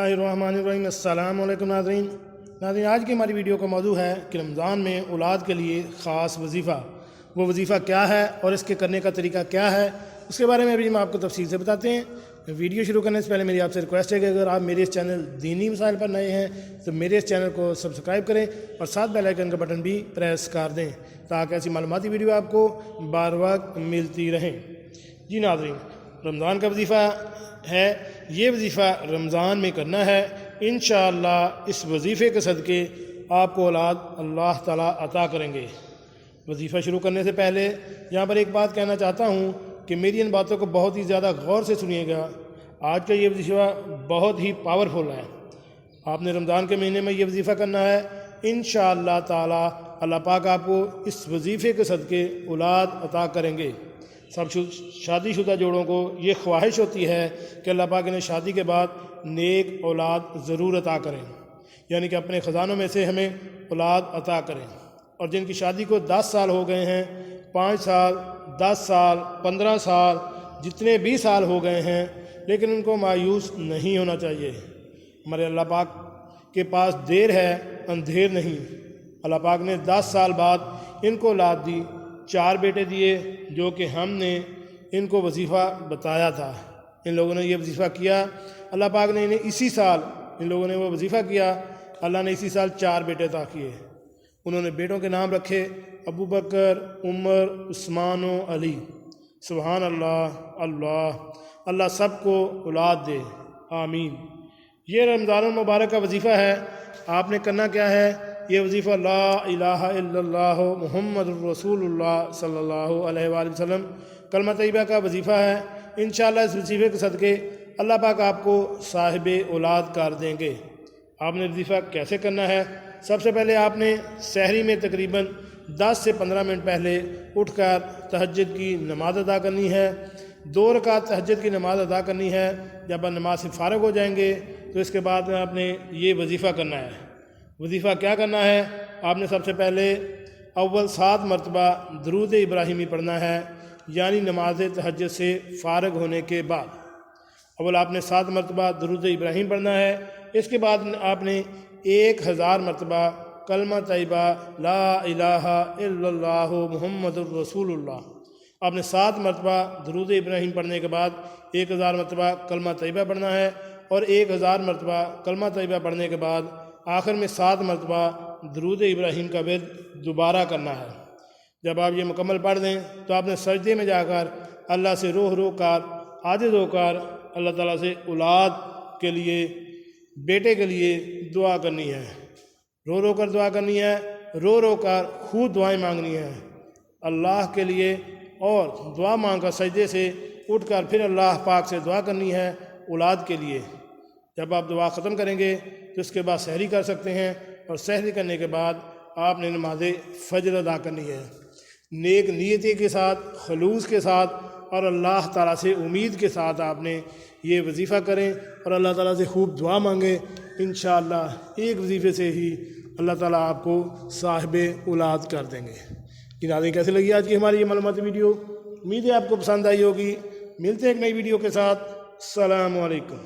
الرحمن السلام علیکم ناظرین آج کی ہماری ویڈیو کا موضوع ہے کہ رمضان میں اولاد کے لیے خاص وظیفہ، وہ وظیفہ کیا ہے اور اس کے کرنے کا طریقہ کیا ہے، اس کے بارے میں ابھی ہم آپ کو تفصیل سے بتاتے ہیں۔ ویڈیو شروع کرنے سے پہلے میری آپ سے ریکویسٹ ہے کہ اگر آپ میرے اس چینل دینی مسائل پر نئے ہیں تو میرے اس چینل کو سبسکرائب کریں اور ساتھ بیل آئیکن کا بٹن بھی پریس کر دیں تاکہ ایسی معلوماتی ویڈیو آپ کو بار وقت ملتی رہیں۔ جی ناظرین، رمضان کا وظیفہ ہے، یہ وظیفہ رمضان میں کرنا ہے۔ انشاءاللہ اس وظیفے کے صدقے آپ کو اولاد اللہ تعالیٰ عطا کریں گے۔ وظیفہ شروع کرنے سے پہلے یہاں پر ایک بات کہنا چاہتا ہوں کہ میری ان باتوں کو بہت ہی زیادہ غور سے سنیے گا۔ آج کا یہ وظیفہ بہت ہی پاورفل ہے۔ آپ نے رمضان کے مہینے میں یہ وظیفہ کرنا ہے۔ انشاءاللہ تعالیٰ اللہ پاک آپ کو اس وظیفے کے صدقے اولاد عطا کریں گے۔ سب شادی شدہ جوڑوں کو یہ خواہش ہوتی ہے کہ اللہ پاک انہیں شادی کے بعد نیک اولاد ضرور عطا کریں، یعنی کہ اپنے خزانوں میں سے ہمیں اولاد عطا کریں۔ اور جن کی شادی کو 10 سال ہو گئے ہیں، 5 سال، 10 سال، 15 سال، جتنے بھی سال ہو گئے ہیں، لیکن ان کو مایوس نہیں ہونا چاہیے۔ ہمارے اللہ پاک کے پاس دیر ہے، اندھیر نہیں۔ اللہ پاک نے 10 سال بعد ان کو اولاد دی، 4 بیٹے دیے، جو کہ ہم نے ان کو وظیفہ بتایا تھا۔ ان لوگوں نے یہ وظیفہ کیا، اللہ پاک نے انہیں اسی سال، ان لوگوں نے وہ وظیفہ کیا، اللہ نے اسی سال 4 بیٹے عطا کیے۔ انہوں نے بیٹوں کے نام رکھے ابو بکر، عمر، عثمان و علی۔ سبحان اللہ، اللہ سب کو اولاد دے، آمین۔ یہ رمضان المبارک کا وظیفہ ہے۔ آپ نے کرنا کیا ہے؟ یہ وظیفہ لا الہ الا اللہ محمد الرسول اللہ صلی اللہ علیہ وآلہ وسلم کلمہ طیبہ کا وظیفہ ہے۔ انشاءاللہ اس وظیفے کے صدقے اللہ پاک آپ کو صاحب اولاد کر دیں گے۔ آپ نے وظیفہ کیسے کرنا ہے؟ سب سے پہلے آپ نے سحری میں تقریباً 10 سے 15 منٹ پہلے اٹھ کر تہجد کی نماز ادا کرنی ہے۔ 2 رکعت تہجد کی نماز ادا کرنی ہے۔ جب آپ نماز سے فارغ ہو جائیں گے تو اس کے بعد آپ نے یہ وظیفہ کرنا ہے۔ وظیفہ کیا کرنا ہے؟ آپ نے سب سے پہلے اول 7 مرتبہ درود ابراہیمی پڑھنا ہے، یعنی نماز تہجد سے فارغ ہونے کے بعد۔ اول آپ نے 7 مرتبہ درود ابراہیم پڑھنا ہے۔ اس کے بعد آپ نے 1000 مرتبہ کلمہ طیبہ لا الہ الا اللہ محمد الرسول اللہ۔ آپ نے 7 مرتبہ درود ابراہیم پڑھنے کے بعد 1000 مرتبہ کلمہ طیبہ پڑھنا ہے، اور 1000 مرتبہ کلمہ طیبہ پڑھنے کے بعد آخر میں 7 مرتبہ درود ابراہیم کا ورد دوبارہ کرنا ہے۔ جب آپ یہ مکمل پڑھ دیں تو آپ نے سجدے میں جا کر اللہ سے رو کر، عاجز ہو کر اللہ تعالیٰ سے اولاد کے لیے، بیٹے کے لیے دعا کرنی ہے۔ رو کر دعا کرنی ہے، رو کر خود دعائیں مانگنی ہیں اللہ کے لیے، اور دعا مانگ کر سجدے سے اٹھ کر پھر اللہ پاک سے دعا کرنی ہے اولاد کے لیے۔ جب آپ دعا ختم کریں گے تو اس کے بعد سحری کر سکتے ہیں، اور سحری کرنے کے بعد آپ نے نماز فجر ادا کرنی ہے، نیک نیتی کے ساتھ، خلوص کے ساتھ، اور اللہ تعالیٰ سے امید کے ساتھ آپ نے یہ وظیفہ کریں اور اللہ تعالیٰ سے خوب دعا مانگیں۔ انشاءاللہ ایک وظیفے سے ہی اللہ تعالیٰ آپ کو صاحب اولاد کر دیں گے۔ ناظرین، کیسے لگی آج کی ہماری یہ معلوماتی ویڈیو؟ امید ہے آپ کو پسند آئی ہوگی۔ ملتے ہیں ایک نئی ویڈیو کے ساتھ۔ السلام علیکم۔